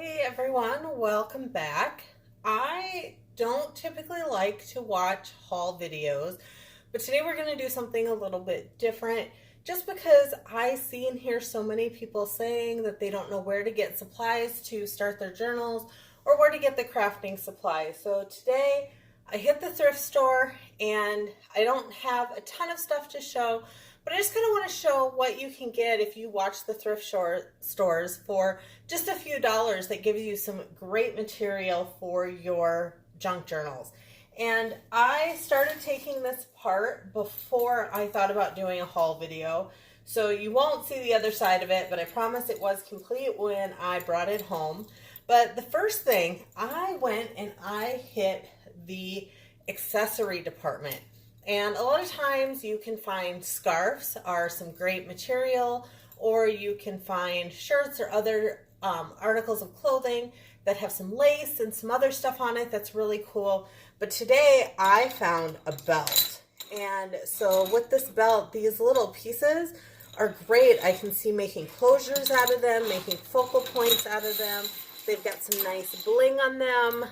Hey everyone, welcome back. I don't typically like to watch haul videos, but today we're going to do something a little bit different just because I see and hear so many people saying that they don't know where to get supplies to start their journals or where to get the crafting supplies. So today I hit the thrift store and I don't have a ton of stuff to show, but I just kind of want to show what you can get if you watch the thrift stores for just a few dollars that gives you some great material for your junk journals. And I started taking this apart before I thought about doing a haul video. So you won't see the other side of it, but I promise it was complete when I brought it home. But the first thing, I went and I hit the accessory department. And a lot of times you can find scarves are some great material, or you can find shirts or other articles of clothing that have some lace and some other stuff on it that's really cool. But today I found a belt. And so with this belt, these little pieces are great. I can see making closures out of them, making focal points out of them. They've got some nice bling on them.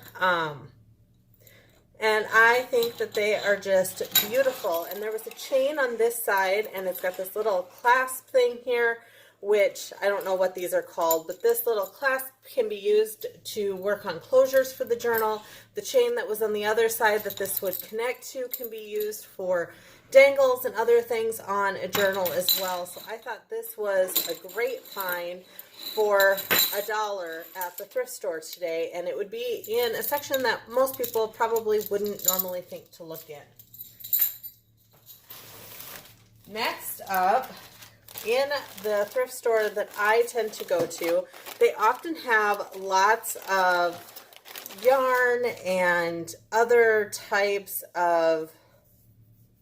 And I think that they are just beautiful. And there was a chain on this side, and it's got this little clasp thing here, which I don't know what these are called, but this little clasp can be used to work on closures for the journal. The chain that was on the other side that this would connect to can be used for dangles and other things on a journal as well. So I thought this was a great find for $1 at the thrift store today, and it would be in a section that most people probably wouldn't normally think to look in. Next up, in the thrift store that I tend to go to, they often have lots of yarn and other types of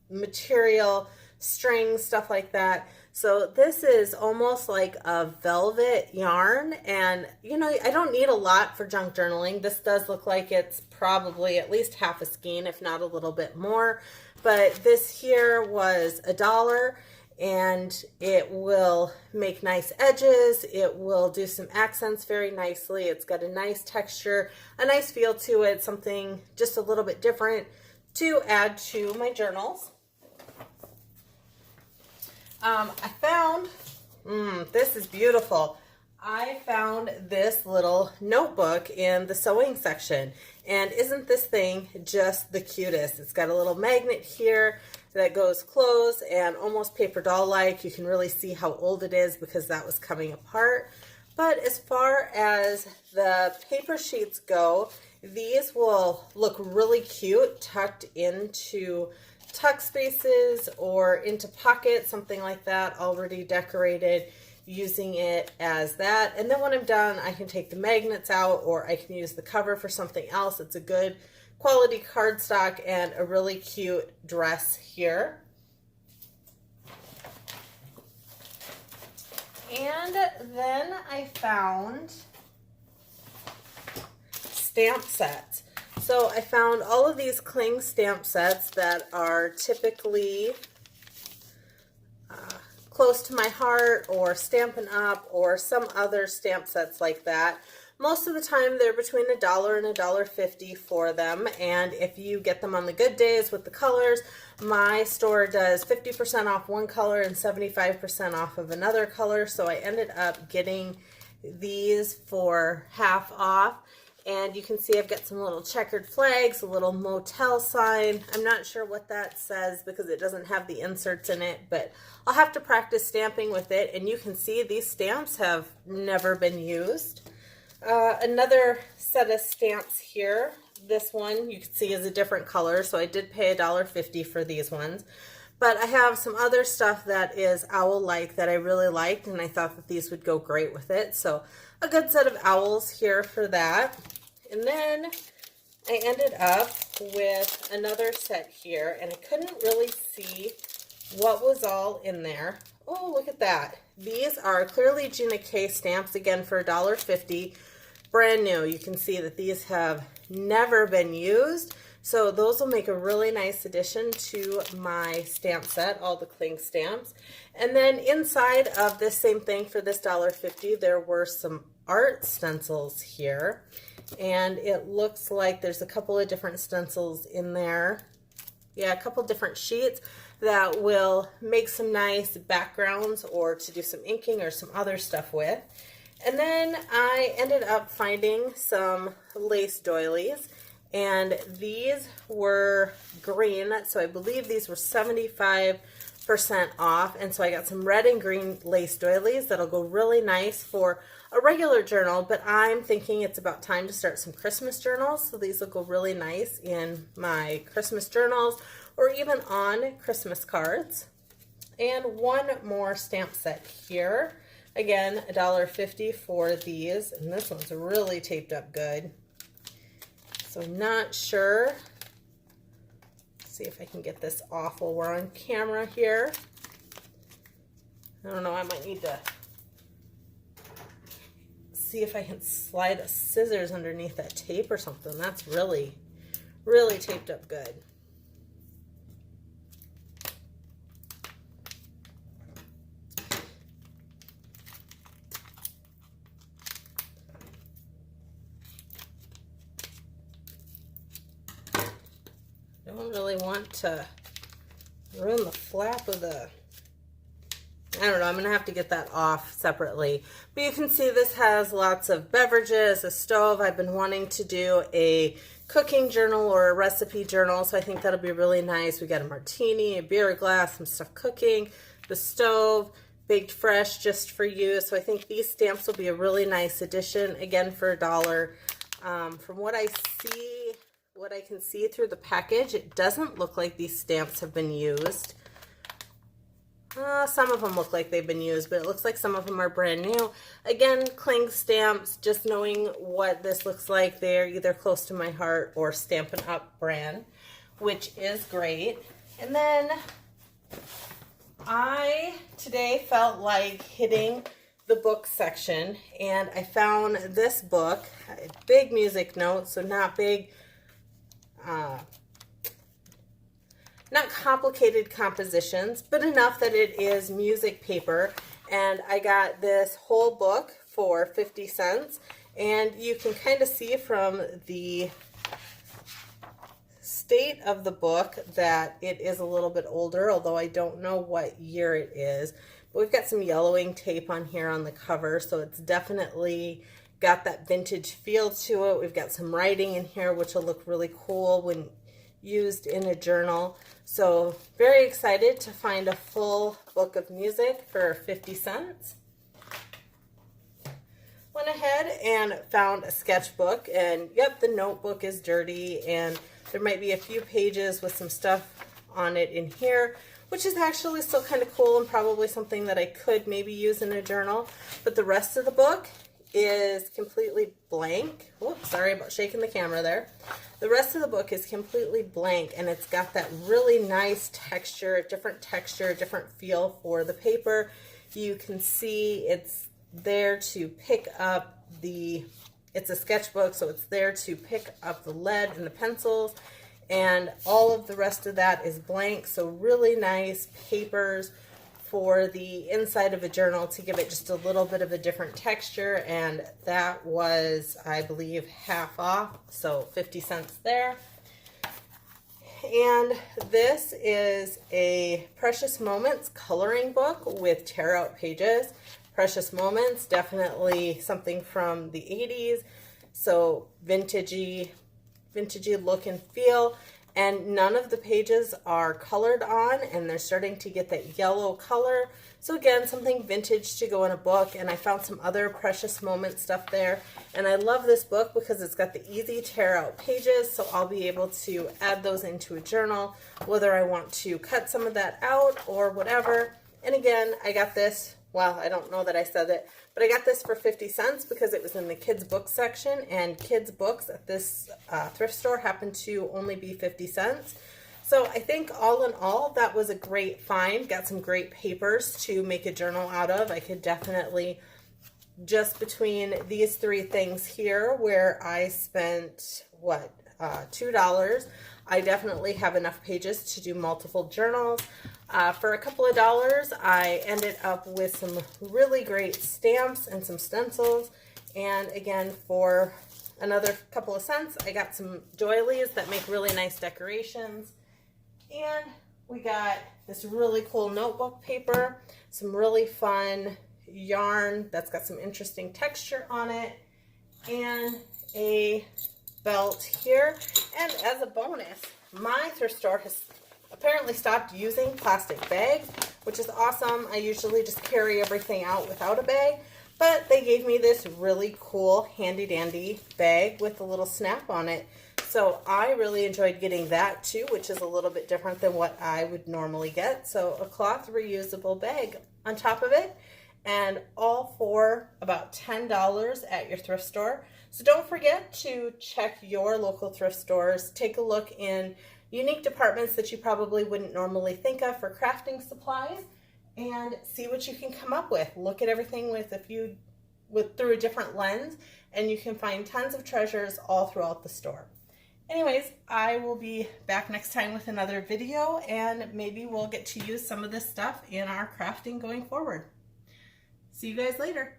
material, strings, stuff like that. So this is almost like a velvet yarn, and you know, I don't need a lot for junk journaling. This does look like it's probably at least half a skein, if not a little bit more, but this here was $1, and it will make nice edges. It will do some accents very nicely. It's got a nice texture, a nice feel to it, something just a little bit different to add to my journals. I found, this is beautiful. I found this little notebook in the sewing section, and isn't this thing just the cutest? It's got a little magnet here that goes closed and almost paper doll-like. You can really see how old it is because that was coming apart. But as far as the paper sheets go, these will look really cute tucked into tuck spaces or into pockets, something like that, already decorated, using it as that. And then when I'm done, I can take the magnets out, or I can use the cover for something else. It's a good quality cardstock and a really cute dress here. And then I found stamp sets. So I found all of these cling stamp sets that are typically close to my heart, or Stampin' Up, or some other stamp sets like that. Most of the time they're between $1 and $1.50 for them, and if you get them on the good days with the colors, my store does 50% off one color and 75% off of another color, so I ended up getting these for half off. And you can see I've got some little checkered flags, a little motel sign. I'm not sure what that says because it doesn't have the inserts in it, but I'll have to practice stamping with it. And you can see these stamps have never been used. Another set of stamps here. This one you can see is a different color, so I did pay $1.50 for these ones. But I have some other stuff that is owl-like that I really liked, and I thought that these would go great with it. So a good set of owls here for that. And then I ended up with another set here, and I couldn't really see what was all in there. Oh, look at that. These are clearly Gina K stamps, again for $1.50. Brand new. You can see that these have never been used. So those will make a really nice addition to my stamp set, all the cling stamps. And then inside of this same thing for this $1.50, there were some art stencils here. And it looks like there's a couple of different stencils in there. Yeah, a couple different sheets that will make some nice backgrounds or to do some inking or some other stuff with. And then I ended up finding some lace doilies, and these were green, so I believe these were 75% off, and so I got some red and green lace doilies that'll go really nice for a regular journal, but I'm thinking it's about time to start some Christmas journals, so these will go really nice in my Christmas journals or even on Christmas cards. And one more stamp set here. Again, $1.50 for these, and this one's really taped up good. So not sure. Let's see if I can get this off while we're on camera here. I don't know, I might need to see if I can slide a scissors underneath that tape or something. That's really, really taped up good. I don't really want to ruin the flap of the, I don't know, I'm going to have to get that off separately. But you can see this has lots of beverages, a stove. I've been wanting to do a cooking journal or a recipe journal, so I think that'll be really nice. We got a martini, a beer glass, some stuff cooking, the stove, baked fresh just for you. So I think these stamps will be a really nice addition, again for $1. From what I see, what I can see through the package, it doesn't look like these stamps have been used. Some of them look like they've been used, but it looks like some of them are brand new. Again, cling stamps, just knowing what this looks like, they're either close to my heart or Stampin' Up! Brand, which is great. And then I today felt like hitting the book section, and I found this book, big music notes, so not big, not complicated compositions, but enough that it is music paper. And I got this whole book for 50 cents. And you can kind of see from the state of the book that it is a little bit older, although I don't know what year it is. But we've got some yellowing tape on here on the cover, so it's definitely got that vintage feel to it. We've got some writing in here, which will look really cool when used in a journal. So very excited to find a full book of music for 50 cents. Went ahead and found a sketchbook, and yep, the notebook is dirty and there might be a few pages with some stuff on it in here, which is actually still kind of cool and probably something that I could maybe use in a journal. But the rest of the book is completely blank. Whoops, sorry about shaking the camera there. The rest of the book is completely blank, and it's got that really nice texture, different feel for the paper. You can see it's there to pick up it's a sketchbook, so it's there to pick up the lead and the pencils, and all of the rest of that is blank. So really nice papers for the inside of a journal to give it just a little bit of a different texture, and that was, I believe, half off, so 50 cents there. And this is a Precious Moments coloring book with tear out pages. Precious Moments, definitely something from the 80s, so vintagey look and feel. And none of the pages are colored on, and they're starting to get that yellow color. So again, something vintage to go in a book. And I found some other Precious Moment stuff there. And I love this book because it's got the easy tear out pages, so I'll be able to add those into a journal, whether I want to cut some of that out or whatever. And again, I got this, well, I don't know that I said it, but I got this for 50 cents because it was in the kids book section, and kids books at this thrift store happen to only be 50 cents. So I think all in all, that was a great find. Got some great papers to make a journal out of. I could definitely, just between these three things here, where I spent, what, $2. I definitely have enough pages to do multiple journals. For a couple of dollars, I ended up with some really great stamps and some stencils. And again, for another couple of cents, I got some doilies that make really nice decorations. And we got this really cool notebook paper, some really fun yarn that's got some interesting texture on it, and a belt here. And as a bonus, my thrift store has apparently stopped using plastic bags, which is awesome. I usually just carry everything out without a bag, but they gave me this really cool handy dandy bag with a little snap on it. So I really enjoyed getting that too, which is a little bit different than what I would normally get. So a cloth reusable bag on top of it, and all for about $10 at your thrift store. So don't forget to check your local thrift stores. Take a look in unique departments that you probably wouldn't normally think of for crafting supplies, and see what you can come up with. Look at everything through a different lens, and you can find tons of treasures all throughout the store. Anyways, I will be back next time with another video, and maybe we'll get to use some of this stuff in our crafting going forward. See you guys later.